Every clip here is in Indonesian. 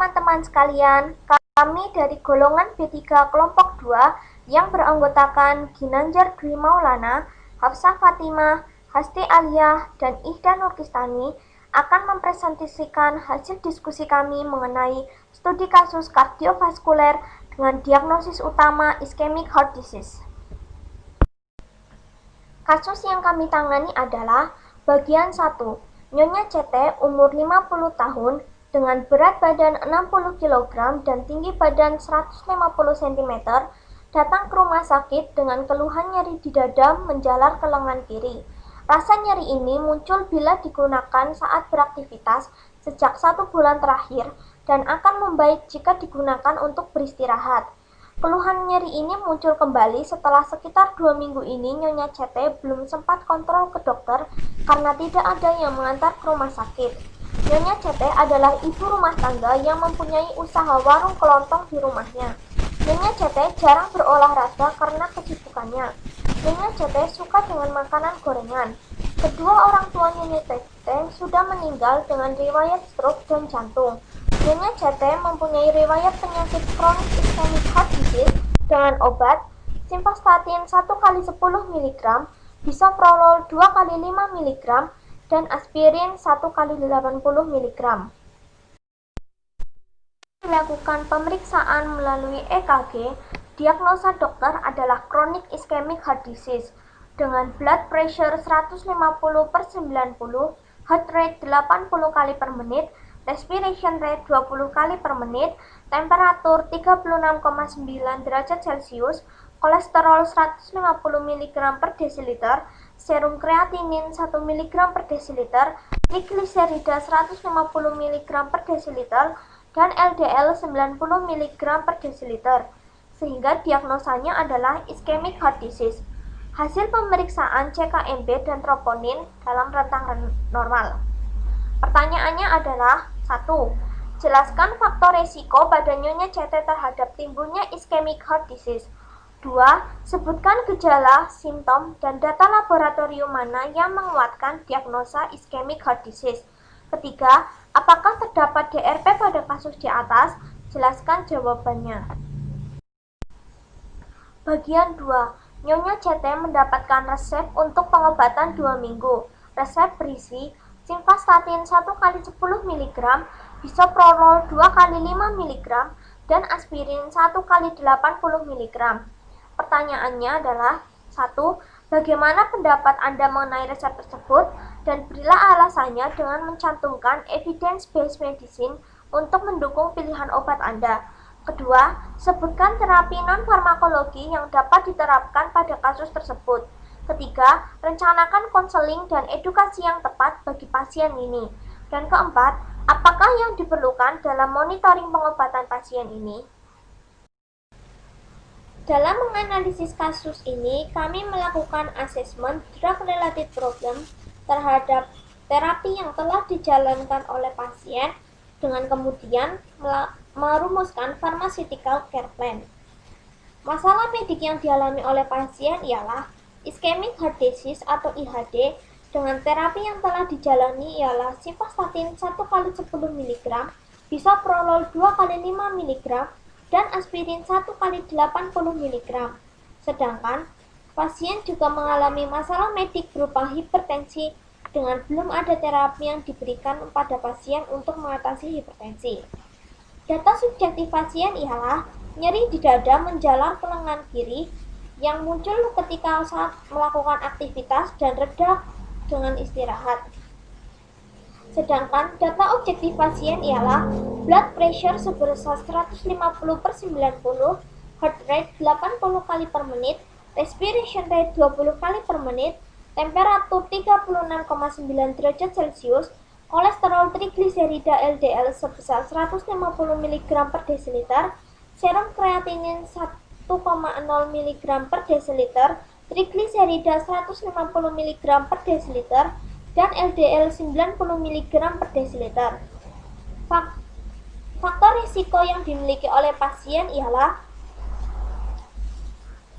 teman-teman sekalian, kami dari golongan B3 kelompok 2 yang beranggotakan Ginanjar Dwi Maulana, Hafsah Fatimah, Hasti Aliyah, dan Ihda Nurkistani akan mempresentasikan hasil diskusi kami mengenai studi kasus kardiovaskuler dengan diagnosis utama ischemic heart disease. Kasus yang kami tangani adalah bagian 1. Nyonya CT umur 50 tahun dengan berat badan 60 kg dan tinggi badan 150 cm datang ke rumah sakit dengan keluhan nyeri di dada menjalar ke lengan kiri. Rasa nyeri ini muncul bila digunakan saat beraktivitas sejak 1 bulan terakhir dan akan membaik jika digunakan untuk beristirahat. Keluhan nyeri ini muncul kembali setelah sekitar 2 minggu ini Nyonya CT belum sempat kontrol ke dokter karena tidak ada yang mengantar ke rumah sakit. Nyonya CT adalah ibu rumah tangga yang mempunyai usaha warung kelontong di rumahnya. Nyonya CT jarang berolahraga karena kesibukannya. Nyonya CT suka dengan makanan gorengan. Kedua orang tua Nyonya CT sudah meninggal dengan riwayat stroke dan jantung. Nyonya CT mempunyai riwayat penyakit kronis ischemic heart disease dengan obat simvastatin 1x10 mg, bisoprolol 2x5 mg, dan aspirin 1x80 mg. Dilakukan pemeriksaan melalui EKG, diagnosa dokter adalah chronic ischemic heart disease dengan blood pressure 150/90, heart rate 80 kali per menit, respiration rate 20 kali per menit, temperatur 36,9 derajat Celcius, kolesterol 150 mg per desiliter, serum kreatinin 1 mg per desiliter, trigliserida 150 mg per desiliter, dan LDL 90 mg per desiliter, sehingga diagnosanya adalah ischemic heart disease. Hasil pemeriksaan CKMB dan troponin dalam rentang normal. Pertanyaannya adalah 1. Jelaskan faktor resiko pada Nyonya CT terhadap timbulnya ischemic heart disease. 2. Sebutkan gejala, simptom, dan data laboratorium mana yang menguatkan diagnosa ischemic heart disease. Ketiga, apakah terdapat DRP pada kasus di atas? Jelaskan jawabannya. Bagian 2. Nyonya CT mendapatkan resep untuk pengobatan 2 minggu. Resep berisi simvastatin 1x10 mg, bisoprolol 2x5 mg, dan aspirin 1x80 mg. Pertanyaannya adalah 1. Bagaimana pendapat Anda mengenai resep tersebut? Dan berilah alasannya dengan mencantumkan evidence-based medicine untuk mendukung pilihan obat Anda. Kedua, sebutkan terapi non-farmakologi yang dapat diterapkan pada kasus tersebut. Ketiga, rencanakan konseling dan edukasi yang tepat bagi pasien ini. Dan keempat, apakah yang diperlukan dalam monitoring pengobatan pasien ini? Dalam menganalisis kasus ini, kami melakukan asesmen drug-related problem terhadap terapi yang telah dijalankan oleh pasien dengan kemudian merumuskan pharmaceutical care plan. Masalah medik yang dialami oleh pasien ialah ischemic heart disease atau IHD dengan terapi yang telah dijalani ialah simvastatin 1x10 mg, bisoprolol 2x5 mg, dan aspirin 1x80 mg. Sedangkan pasien juga mengalami masalah medik berupa hipertensi dengan belum ada terapi yang diberikan pada pasien untuk mengatasi hipertensi. Data subjektif pasien ialah nyeri di dada menjalar ke lengan kiri yang muncul ketika saat melakukan aktivitas dan reda dengan istirahat. Sedangkan data objektif pasien ialah blood pressure sebesar 150/90, heart rate 80 kali per menit, respiration rate 20 kali per menit, temperatur 36,9 derajat Celcius, kolesterol trigliserida LDL sebesar 150 mg per desiliter, serum kreatinin 1,0 mg per desiliter, trigliserida 150 mg per desiliter, dan LDL 90 mg per desiliter. Faktor risiko yang dimiliki oleh pasien ialah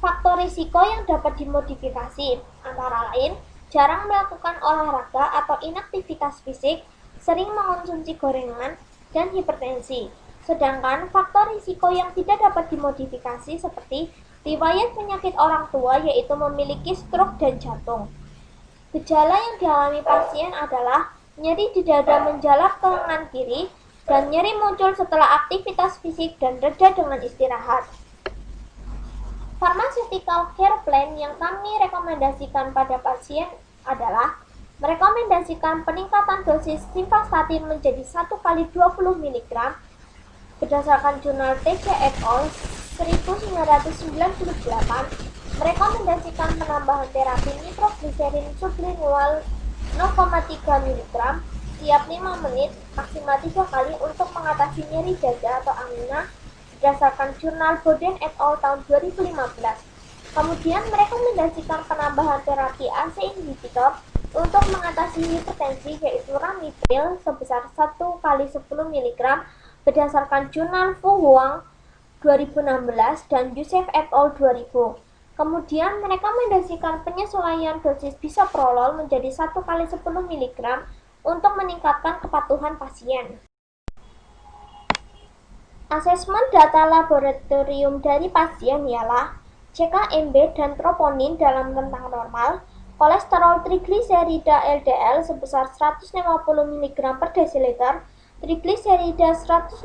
faktor risiko yang dapat dimodifikasi, antara lain jarang melakukan olahraga atau inaktivitas fisik, sering mengonsumsi gorengan, dan hipertensi. Sedangkan faktor risiko yang tidak dapat dimodifikasi seperti riwayat penyakit orang tua yaitu memiliki stroke dan jantung. Gejala yang dialami pasien adalah nyeri di dada menjalar ke lengan kiri dan nyeri muncul setelah aktivitas fisik dan reda dengan istirahat. Pharmaceutical care plan yang kami rekomendasikan pada pasien adalah merekomendasikan peningkatan dosis simvastatin menjadi 1 kali 20 mg berdasarkan jurnal TC et al. 1998 merekomendasikan penambahan terapi nitrogliserin sublingual 0,3 mg tiap 5 menit maksimal 3 kali untuk mengatasi nyeri dada atau angina berdasarkan jurnal Boden et al. Tahun 2015. Kemudian merekomendasikan penambahan terapi AC inhibitor untuk mengatasi hipertensi yaitu ramipril sebesar 1 kali 10 mg berdasarkan jurnal Fu Huang 2016 dan Yusef et al. 2000. Kemudian merekomendasikan penyesuaian dosis bisoprolol menjadi 1 kali 10 mg untuk meningkatkan kepatuhan pasien. Asesmen data laboratorium dari pasien ialah CKMB dan troponin dalam rentang normal, kolesterol trigliserida LDL sebesar 150 mg per desiliter, trigliserida 150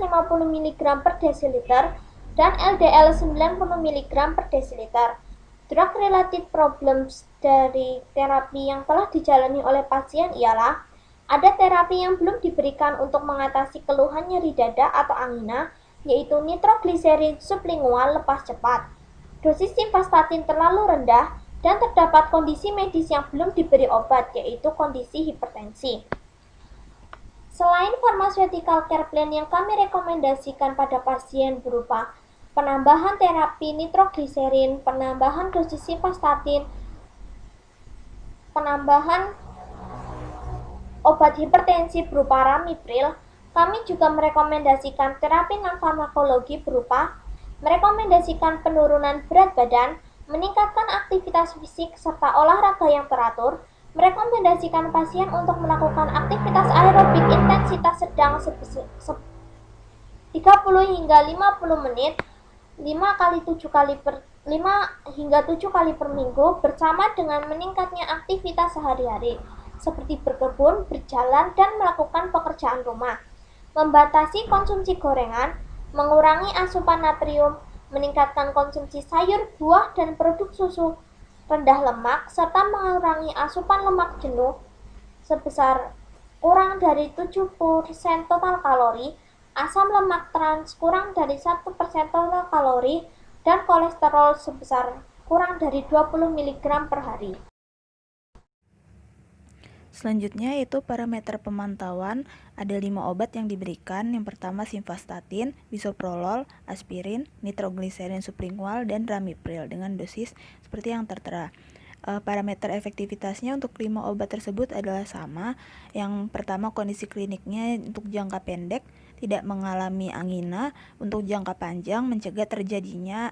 mg per desiliter, dan LDL 90 mg per desiliter. Drug-related problems dari terapi yang telah dijalani oleh pasien ialah ada terapi yang belum diberikan untuk mengatasi keluhan nyeri dada atau angina, yaitu nitrogliserin sublingual lepas cepat. Dosis simvastatin terlalu rendah dan terdapat kondisi medis yang belum diberi obat, yaitu kondisi hipertensi. Selain pharmaceutical care plan yang kami rekomendasikan pada pasien berupa penambahan terapi nitrogliserin, penambahan dosis simvastatin, penambahan obat hipertensi berupa ramipril, kami juga merekomendasikan terapi non-farmakologi berupa merekomendasikan penurunan berat badan, meningkatkan aktivitas fisik, serta olahraga yang teratur, merekomendasikan pasien untuk melakukan aktivitas aerobik intensitas sedang 30 hingga 50 menit 5 hingga 7 kali per minggu bersama dengan meningkatnya aktivitas sehari-hari seperti berkebun, berjalan, dan melakukan pekerjaan rumah. Membatasi konsumsi gorengan, mengurangi asupan natrium, meningkatkan konsumsi sayur, buah, dan produk susu rendah lemak, serta mengurangi asupan lemak jenuh sebesar kurang dari 7% total kalori, asam lemak trans kurang dari 1% total kalori, dan kolesterol sebesar kurang dari 20 mg per hari. Selanjutnya yaitu parameter pemantauan. Ada 5 obat yang diberikan. Yang pertama simvastatin, bisoprolol, aspirin, nitrogliserin sublingual, dan ramipril dengan dosis seperti yang tertera. Parameter efektivitasnya untuk 5 obat tersebut adalah sama. Yang pertama kondisi kliniknya untuk jangka pendek tidak mengalami angina, untuk jangka panjang mencegah terjadinya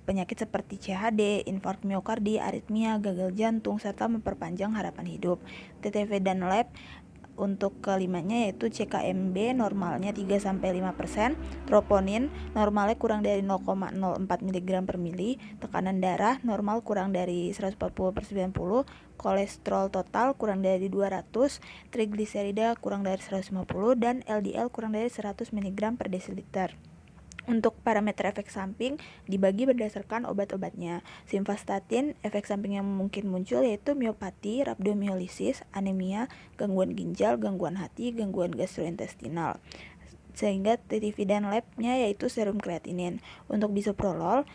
penyakit seperti CHD, infark miokardi, aritmia, gagal jantung, serta memperpanjang harapan hidup. TTV dan lab untuk kelimanya yaitu CKMB normalnya 3-5%, troponin normalnya kurang dari 0,04 mg per mili, tekanan darah normal kurang dari 140/90, kolesterol total kurang dari 200, trigliserida kurang dari 150, dan LDL kurang dari 100 mg per desiliter. Untuk parameter efek samping dibagi berdasarkan obat-obatnya. Simvastatin, efek samping yang mungkin muncul yaitu miopati, rhabdomyolisis, anemia, gangguan ginjal, gangguan hati, gangguan gastrointestinal. Sehingga TTV dan labnya yaitu serum kreatinin. Untuk bisoprolol,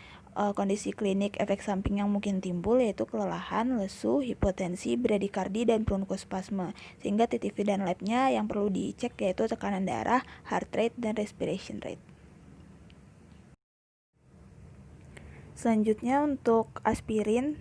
kondisi klinik efek samping yang mungkin timbul yaitu kelelahan, lesu, hipotensi, bradikardi, dan bronkospasme. Sehingga TTV dan labnya yang perlu dicek yaitu tekanan darah, heart rate, dan respiration rate. Selanjutnya untuk aspirin,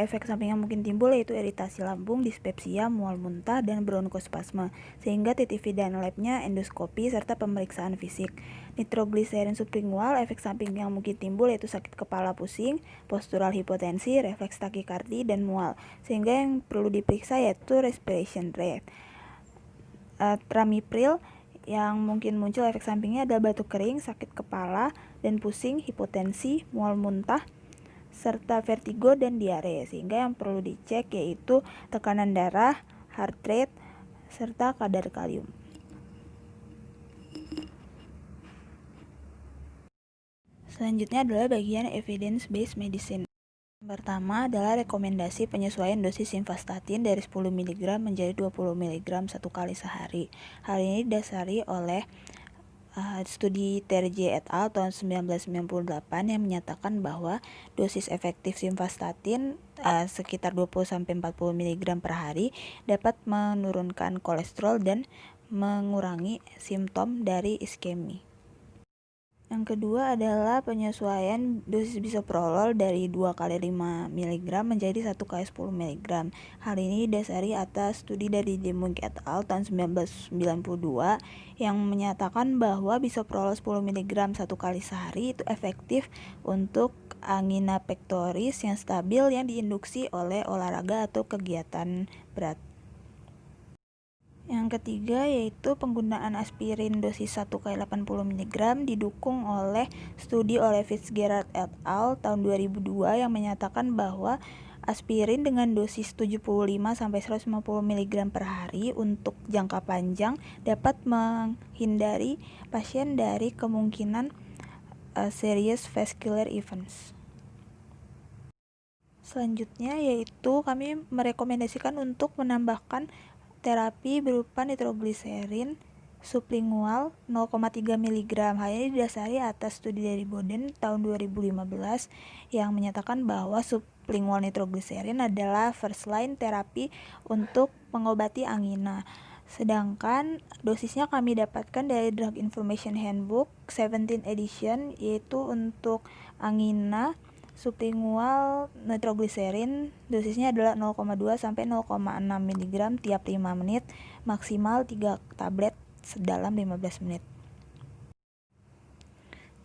efek samping yang mungkin timbul yaitu iritasi lambung, dispepsia, mual muntah, dan bronkospasme. Sehingga TTV dan labnya endoskopi serta pemeriksaan fisik. Nitrogliserin sublingual, efek samping yang mungkin timbul yaitu sakit kepala pusing, postural hipotensi, refleks takikardi, dan mual. Sehingga yang perlu diperiksa yaitu respiration rate. Ramipril Yang mungkin muncul efek sampingnya adalah batuk kering, sakit kepala dan pusing, hipotensi, mual muntah, serta vertigo dan diare. Sehingga yang perlu dicek yaitu tekanan darah, heart rate, serta kadar kalium. Selanjutnya adalah bagian evidence-based medicine. Pertama adalah rekomendasi penyesuaian dosis simvastatin dari 10 mg menjadi 20 mg satu kali sehari. Hal ini didasari oleh studi Terje et al. Tahun 1998 yang menyatakan bahwa dosis efektif simvastatin sekitar 20-40 mg per hari dapat menurunkan kolesterol dan mengurangi simptom dari iskemi. Yang kedua adalah penyesuaian dosis bisoprolol dari 2 kali 5 mg menjadi 1 kali 10 mg. Hal ini didasari atas studi dari Demung et al. Tahun 1992 yang menyatakan bahwa bisoprolol 10 mg 1 kali sehari itu efektif untuk angina pectoris yang stabil yang diinduksi oleh olahraga atau kegiatan berat. Yang ketiga yaitu penggunaan aspirin dosis 1 kali 80 mg didukung oleh studi oleh Fitzgerald et al. Tahun 2002 yang menyatakan bahwa aspirin dengan dosis 75-150 mg per hari untuk jangka panjang dapat menghindari pasien dari kemungkinan serious vascular events. Selanjutnya yaitu kami merekomendasikan untuk menambahkan terapi berupa nitrogliserin sublingual 0,3 mg. Hal ini didasari atas studi dari Boden tahun 2015 yang menyatakan bahwa sublingual nitrogliserin adalah first line terapi untuk mengobati angina. Sedangkan dosisnya kami dapatkan dari Drug Information Handbook 17 edition, yaitu untuk angina sublingual nitrogliserin dosisnya adalah 0,2 sampai 0,6 mg tiap 5 menit, maksimal 3 tablet sedalam 15 menit.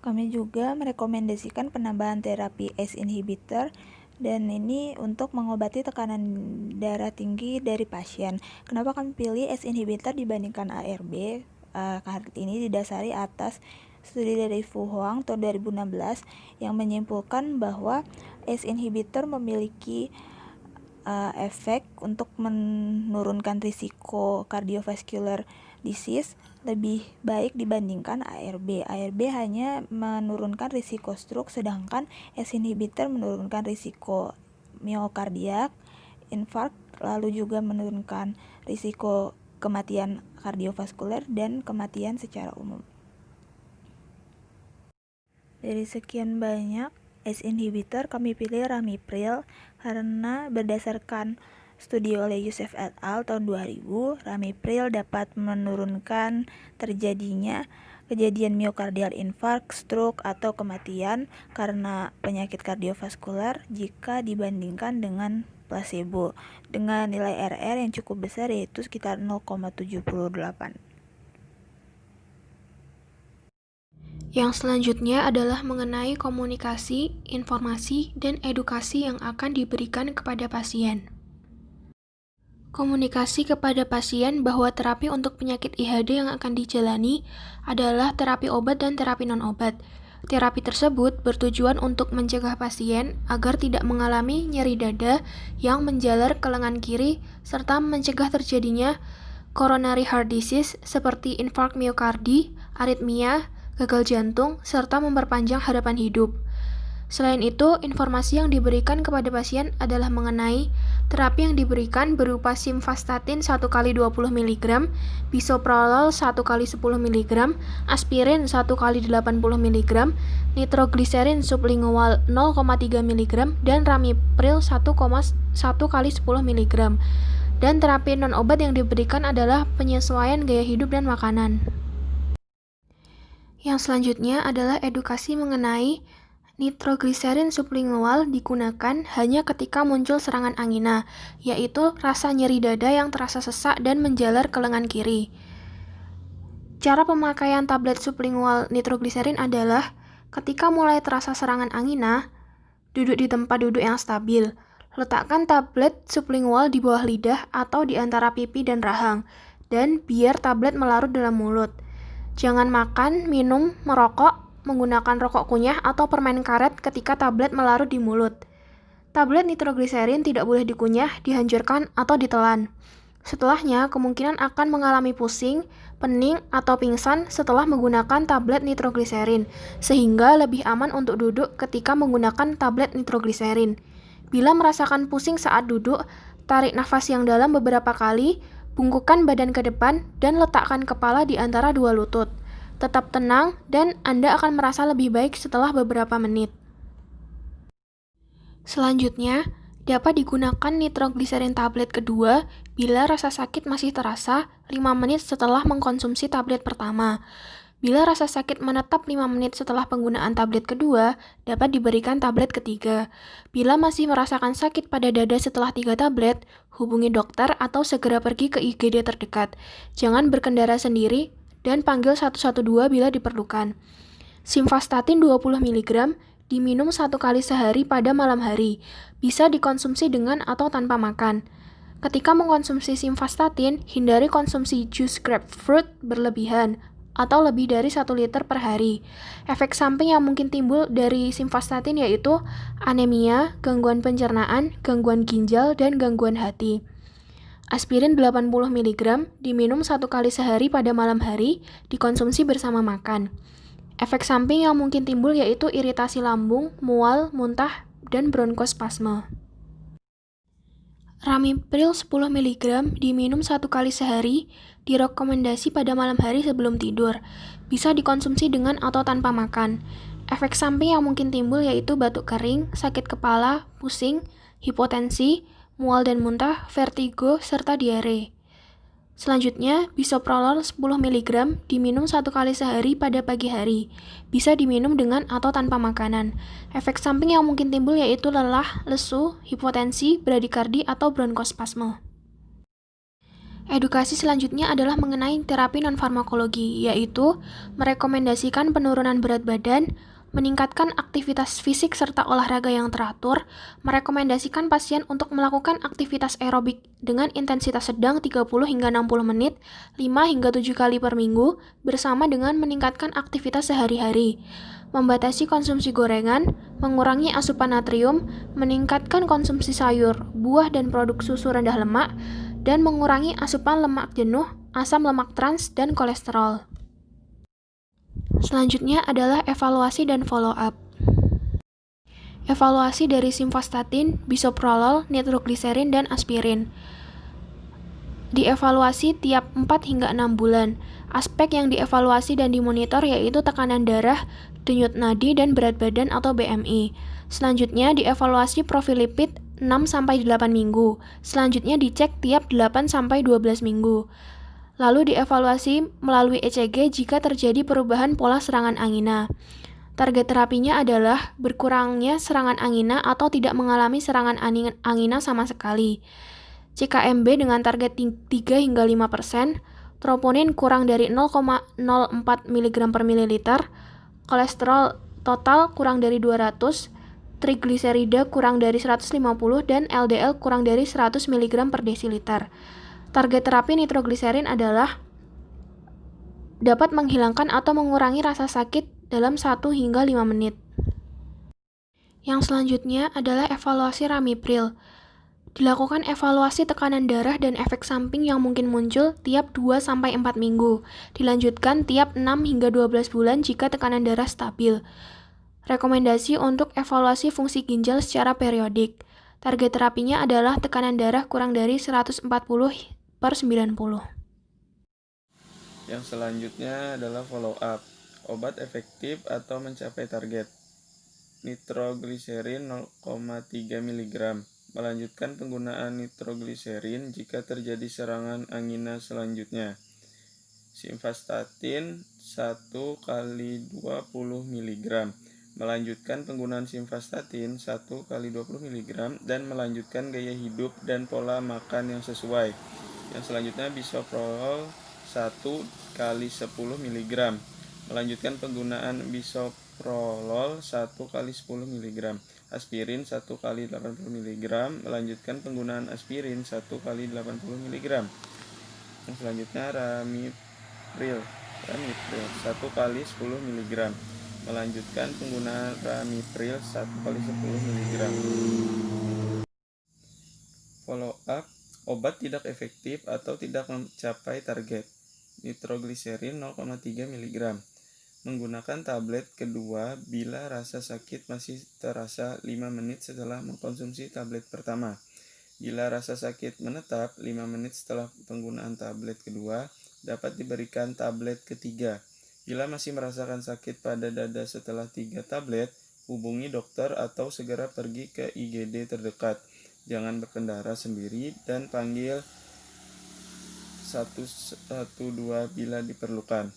Kami juga merekomendasikan penambahan terapi ACE inhibitor dan ini untuk mengobati tekanan darah tinggi dari pasien. Kenapa kami pilih ACE inhibitor dibandingkan ARB? Hal ini didasari atas studi dari Fu Huang tahun 2016 yang menyimpulkan bahwa ACE inhibitor memiliki efek untuk menurunkan risiko cardiovascular disease lebih baik dibandingkan ARB. ARB hanya menurunkan risiko stroke, sedangkan ACE inhibitor menurunkan risiko miokardiak, infark, lalu juga menurunkan risiko kematian kardiovaskuler dan kematian secara umum. Dari sekian banyak ACE inhibitor, kami pilih ramipril karena berdasarkan studi oleh Youssef et al. Tahun 2000, ramipril dapat menurunkan terjadinya kejadian miokardial infark, stroke, atau kematian karena penyakit kardiovaskular jika dibandingkan dengan placebo dengan nilai RR yang cukup besar yaitu sekitar 0,78. Yang selanjutnya adalah mengenai komunikasi, informasi, dan edukasi yang akan diberikan kepada pasien. Komunikasi kepada pasien bahwa terapi untuk penyakit IHD yang akan dijalani adalah terapi obat dan terapi non-obat. Terapi tersebut bertujuan untuk mencegah pasien agar tidak mengalami nyeri dada yang menjalar ke lengan kiri serta mencegah terjadinya coronary heart disease seperti infark miokardi, aritmia, gagal jantung, serta memperpanjang harapan hidup. Selain itu, informasi yang diberikan kepada pasien adalah mengenai terapi yang diberikan berupa simvastatin 1 kali 20 mg, bisoprolol 1 kali 10 mg, aspirin 1 kali 80 mg, nitrogliserin sublingual 0,3 mg, dan ramipril 1 kali 10 mg. Dan terapi non-obat yang diberikan adalah penyesuaian gaya hidup dan makanan. Yang selanjutnya adalah edukasi mengenai nitrogliserin sublingual digunakan hanya ketika muncul serangan angina, yaitu rasa nyeri dada yang terasa sesak dan menjalar ke lengan kiri. Cara pemakaian tablet sublingual nitrogliserin adalah ketika mulai terasa serangan angina, duduk di tempat duduk yang stabil. Letakkan tablet sublingual di bawah lidah atau di antara pipi dan rahang, dan biar tablet melarut dalam mulut. Jangan makan, minum, merokok, menggunakan rokok kunyah atau permen karet ketika tablet melarut di mulut. Tablet nitrogliserin tidak boleh dikunyah, dihancurkan, atau ditelan. Setelahnya, kemungkinan akan mengalami pusing, pening, atau pingsan setelah menggunakan tablet nitrogliserin, sehingga lebih aman untuk duduk ketika menggunakan tablet nitrogliserin. Bila merasakan pusing saat duduk, tarik nafas yang dalam beberapa kali, bungkukkan badan ke depan, dan letakkan kepala di antara dua lutut. Tetap tenang, dan Anda akan merasa lebih baik setelah beberapa menit. Selanjutnya, dapat digunakan nitrogliserin tablet kedua bila rasa sakit masih terasa 5 menit setelah mengkonsumsi tablet pertama. Bila rasa sakit menetap 5 menit setelah penggunaan tablet kedua, dapat diberikan tablet ketiga. Bila masih merasakan sakit pada dada setelah 3 tablet, hubungi dokter atau segera pergi ke IGD terdekat. Jangan berkendara sendiri dan panggil 112 bila diperlukan. Simvastatin 20 mg diminum 1 kali sehari pada malam hari. Bisa dikonsumsi dengan atau tanpa makan. Ketika mengkonsumsi simvastatin, hindari konsumsi jus grapefruit berlebihan atau lebih dari 1 liter per hari. Efek samping yang mungkin timbul dari simvastatin yaitu anemia, gangguan pencernaan, gangguan ginjal, dan gangguan hati. Aspirin 80 mg diminum 1 kali sehari pada malam hari, dikonsumsi bersama makan. Efek samping yang mungkin timbul yaitu iritasi lambung, mual, muntah, dan bronkospasme. Ramipril 10 mg diminum 1 kali sehari, direkomendasi pada malam hari sebelum tidur. Bisa dikonsumsi dengan atau tanpa makan. Efek samping yang mungkin timbul yaitu batuk kering, sakit kepala, pusing, hipotensi, mual dan muntah, vertigo, serta diare. Selanjutnya, bisoprolol 10 mg diminum 1 kali sehari pada pagi hari. Bisa diminum dengan atau tanpa makanan. Efek samping yang mungkin timbul yaitu lelah, lesu, hipotensi, bradikardi, atau bronkospasme. Edukasi selanjutnya adalah mengenai terapi non-farmakologi, yaitu merekomendasikan penurunan berat badan, meningkatkan aktivitas fisik serta olahraga yang teratur, merekomendasikan pasien untuk melakukan aktivitas aerobik dengan intensitas sedang 30 hingga 60 menit, 5 hingga 7 kali per minggu, bersama dengan meningkatkan aktivitas sehari-hari, membatasi konsumsi gorengan, mengurangi asupan natrium, meningkatkan konsumsi sayur, buah dan produk susu rendah lemak, dan mengurangi asupan lemak jenuh, asam lemak trans, dan kolesterol. Selanjutnya adalah evaluasi dan follow-up. Evaluasi dari simvastatin, bisoprolol, nitrogliserin, dan aspirin. Dievaluasi tiap 4 hingga 6 bulan. Aspek yang dievaluasi dan dimonitor yaitu tekanan darah, denyut nadi, dan berat badan atau BMI. Selanjutnya dievaluasi profil lipid 6-8 minggu. Selanjutnya dicek tiap 8-12 minggu. Lalu dievaluasi melalui ECG jika terjadi perubahan pola serangan angina. Target terapinya adalah berkurangnya serangan angina atau tidak mengalami serangan angina sama sekali. CKMB dengan target 3 hingga 5%, troponin kurang dari 0,04 mg per mililiter, kolesterol total kurang dari 200, trigliserida kurang dari 150, dan LDL kurang dari 100 mg per desiliter. Target terapi nitrogliserin adalah dapat menghilangkan atau mengurangi rasa sakit dalam 1 hingga 5 menit. Yang selanjutnya adalah evaluasi ramipril. Dilakukan evaluasi tekanan darah dan efek samping yang mungkin muncul tiap 2-4 minggu. Dilanjutkan tiap 6 hingga 12 bulan jika tekanan darah stabil. Rekomendasi untuk evaluasi fungsi ginjal secara periodik. Target terapinya adalah tekanan darah kurang dari 140/90. Yang selanjutnya adalah follow up. Obat efektif atau mencapai target. Nitrogliserin 0,3 mg. Melanjutkan penggunaan nitrogliserin jika terjadi serangan angina selanjutnya. Simvastatin 1 kali 20 mg. Melanjutkan penggunaan simvastatin 1 kali 20 mg dan melanjutkan gaya hidup dan pola makan yang sesuai. Yang selanjutnya bisoprolol 1 kali 10 mg. Melanjutkan penggunaan bisoprolol 1 kali 10 mg. Aspirin 1 kali 80 mg. Melanjutkan penggunaan aspirin 1 kali 80 mg. Yang selanjutnya ramipril Ramipril 1 kali 10 mg. Melanjutkan penggunaan Ramipril 1 kali 10 mg. Follow up, obat tidak efektif atau tidak mencapai target. Nitrogliserin 0,3 mg. Menggunakan tablet kedua bila rasa sakit masih terasa 5 menit setelah mengkonsumsi tablet pertama. Bila rasa sakit menetap 5 menit setelah penggunaan tablet kedua, dapat diberikan tablet ketiga. Bila masih merasakan sakit pada dada setelah 3 tablet, hubungi dokter atau segera pergi ke IGD terdekat. Jangan berkendara sendiri dan panggil 112 bila diperlukan.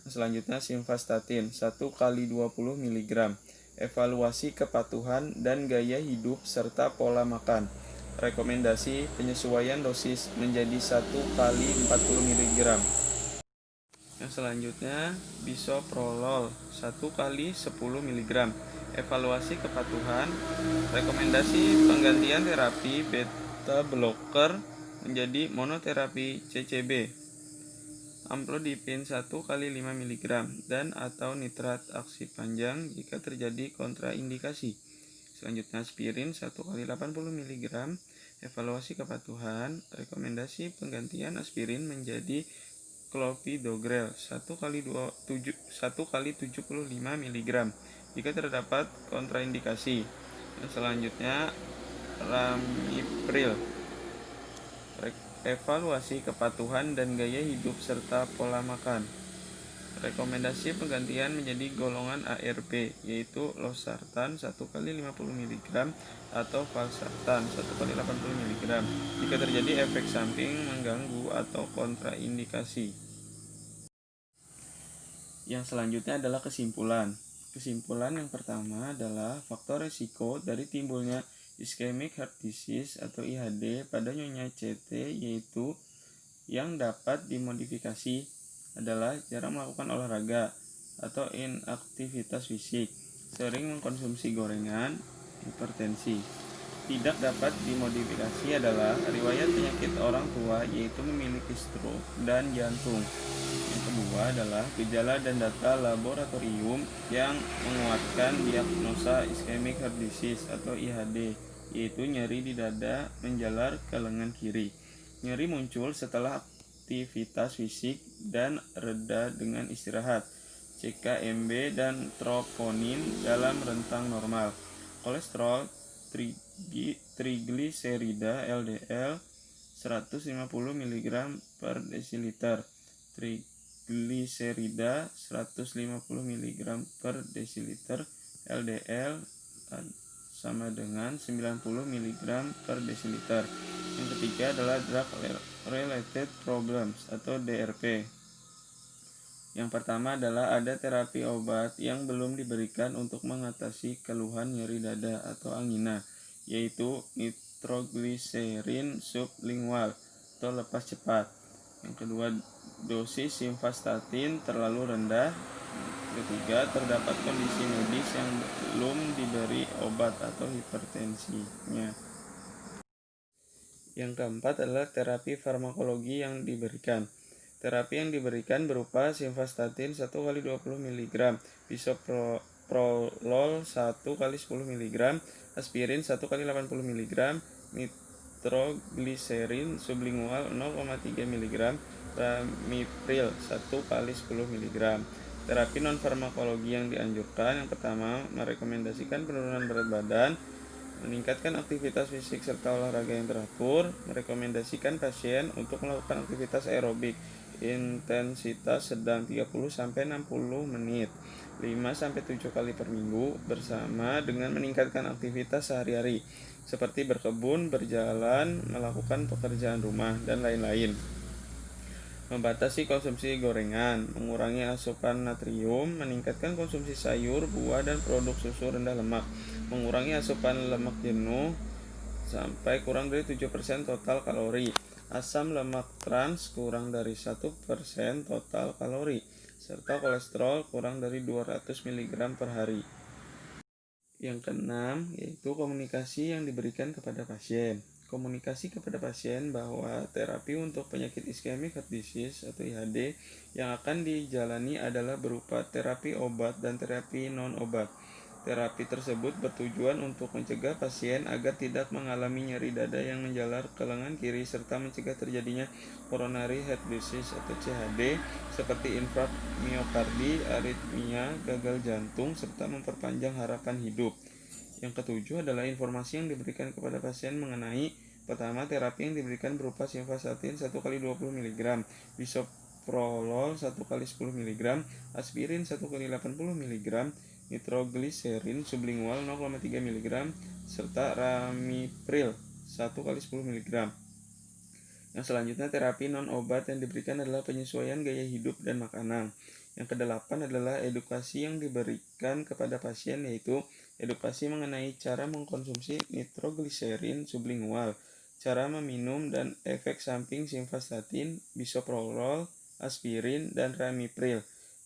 Selanjutnya simvastatin 1 kali 20 mg. Evaluasi kepatuhan dan gaya hidup serta pola makan. Rekomendasi penyesuaian dosis menjadi 1 kali 40 mg. Yang selanjutnya bisoprolol 1 kali 10 mg. Evaluasi kepatuhan. Rekomendasi penggantian terapi beta blocker menjadi monoterapi CCB. Amlodipin 1 kali 5 mg dan atau nitrat aksi panjang jika terjadi kontraindikasi. Selanjutnya aspirin 1 kali 80 mg. Evaluasi kepatuhan. Rekomendasi penggantian aspirin menjadi clopidogrel 1 kali 75 mg jika terdapat kontraindikasi. Dan selanjutnya Ramipril. Evaluasi kepatuhan dan gaya hidup serta pola makan. Rekomendasi penggantian menjadi golongan ARB, yaitu losartan 1 kali 50 mg atau valsartan 1 kali 80 mg jika terjadi efek samping mengganggu atau kontraindikasi. Yang selanjutnya adalah kesimpulan. Kesimpulan yang pertama adalah faktor risiko dari timbulnya ischemic heart disease atau IHD pada nyonya CT yaitu yang dapat dimodifikasi adalah jarang melakukan olahraga atau inaktivitas fisik, sering mengkonsumsi gorengan, hipertensi. Tidak dapat dimodifikasi adalah riwayat penyakit orang tua yaitu memiliki stroke dan jantung. Yang kedua adalah gejala dan data laboratorium yang menguatkan diagnosa ischemic heart disease atau IHD, yaitu nyeri di dada menjalar ke lengan kiri. Nyeri muncul setelah aktivitas fisik dan reda dengan istirahat. CKMB dan troponin dalam rentang normal. Kolesterol, trigliserida LDL 150 mg per desiliter. Trigliserida 150 mg per desiliter. LDL sama dengan 90 mg per desiliter. Yang ketiga adalah drug related problems atau DRP. Yang pertama adalah ada terapi obat yang belum diberikan untuk mengatasi keluhan nyeri dada atau angina, yaitu nitrogliserin sublingual atau lepas cepat. Yang kedua, dosis simvastatin terlalu rendah. Ketiga, terdapat kondisi medis yang belum diberi obat atau hipertensinya. Yang keempat adalah terapi farmakologi yang diberikan. Terapi yang diberikan berupa simvastatin 1 kali 20 mg, bisoprolol 1 kali 10 mg, aspirin 1 kali 80 mg, nitrogliserin sublingual 0,3 mg, Ramipril 1 kali 10 mg. Terapi non-farmakologi yang dianjurkan, yang pertama merekomendasikan penurunan berat badan, meningkatkan aktivitas fisik serta olahraga yang teratur, merekomendasikan pasien untuk melakukan aktivitas aerobik intensitas sedang 30-60 menit 5-7 kali per minggu bersama dengan meningkatkan aktivitas sehari-hari seperti berkebun, berjalan, melakukan pekerjaan rumah, dan lain-lain. Membatasi konsumsi gorengan, mengurangi asupan natrium, meningkatkan konsumsi sayur, buah, dan produk susu rendah lemak, mengurangi asupan lemak jenuh sampai kurang dari 7% total kalori, asam lemak trans kurang dari 1% total kalori, serta kolesterol kurang dari 200 mg per hari. Yang keenam, yaitu komunikasi yang diberikan kepada pasien. komunikasi kepada pasien bahwa terapi untuk penyakit ischemic heart disease atau IHD yang akan dijalani adalah berupa terapi obat dan terapi non-obat. Terapi tersebut bertujuan untuk mencegah pasien agar tidak mengalami nyeri dada yang menjalar ke lengan kiri serta mencegah terjadinya coronary heart disease atau CHD seperti infark miokardi, aritmia, gagal jantung, serta memperpanjang harapan hidup. Yang ketujuh adalah informasi yang diberikan kepada pasien mengenai pertama, terapi yang diberikan berupa simvastatin 1 kali 20 mg, bisoprolol 1 kali 10 mg, aspirin 1 kali 80 mg, nitrogliserin sublingual 0,3 mg, serta ramipril 1 kali 10 mg. Yang selanjutnya terapi non-obat yang diberikan adalah penyesuaian gaya hidup dan makanan. Yang kedelapan adalah edukasi yang diberikan kepada pasien, yaitu edukasi mengenai cara mengkonsumsi nitrogliserin sublingual, cara meminum dan efek samping simvastatin, bisoprolol, aspirin, dan ramipril.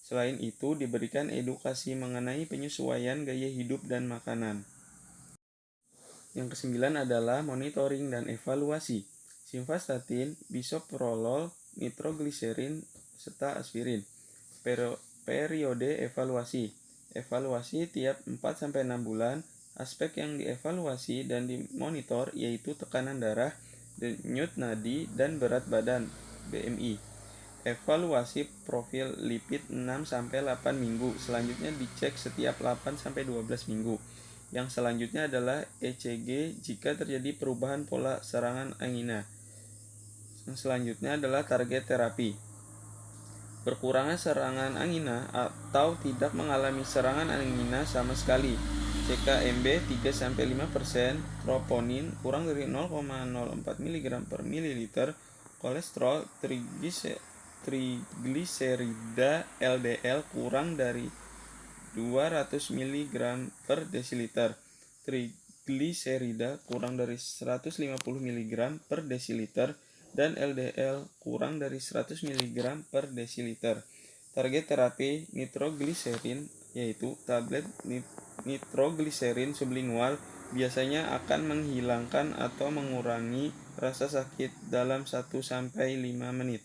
Selain itu, diberikan edukasi mengenai penyesuaian gaya hidup dan makanan. Yang kesembilan adalah monitoring dan evaluasi. Simvastatin, bisoprolol, nitrogliserin, serta aspirin. Periode evaluasi. Evaluasi tiap 4-6 bulan. Aspek yang dievaluasi dan dimonitor yaitu tekanan darah, denyut nadi, dan berat badan (BMI). Evaluasi profil lipid 6-8 minggu. Selanjutnya dicek setiap 8-12 minggu. Yang selanjutnya adalah ECG jika terjadi perubahan pola serangan angina. Yang selanjutnya adalah target terapi. Berkurangnya serangan angina atau tidak mengalami serangan angina sama sekali. CKMB 3-5%, troponin kurang dari 0,04 mg per mililiter, kolesterol trigliserida LDL kurang dari 200 mg per desiliter, trigliserida kurang dari 150 mg per desiliter, dan LDL kurang dari 100 mg per desiliter. Target terapi nitrogliserin yaitu tablet nitrogliserin sublingual biasanya akan menghilangkan atau mengurangi rasa sakit dalam 1-5 menit.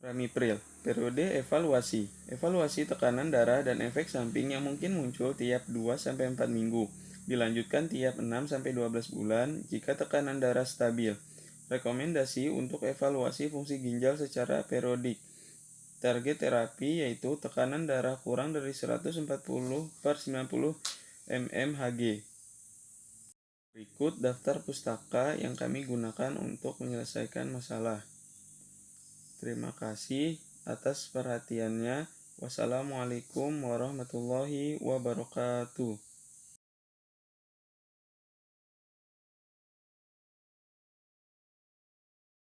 Ramipril. Periode evaluasi. Evaluasi tekanan darah dan efek samping yang mungkin muncul tiap 2-4 minggu. Dilanjutkan tiap 6-12 bulan jika tekanan darah stabil. Rekomendasi untuk evaluasi fungsi ginjal secara periodik. Target terapi yaitu tekanan darah kurang dari 140/90 mmHg. Berikut daftar pustaka yang kami gunakan untuk menyelesaikan masalah. Terima kasih atas perhatiannya. Wassalamualaikum warahmatullahi wabarakatuh.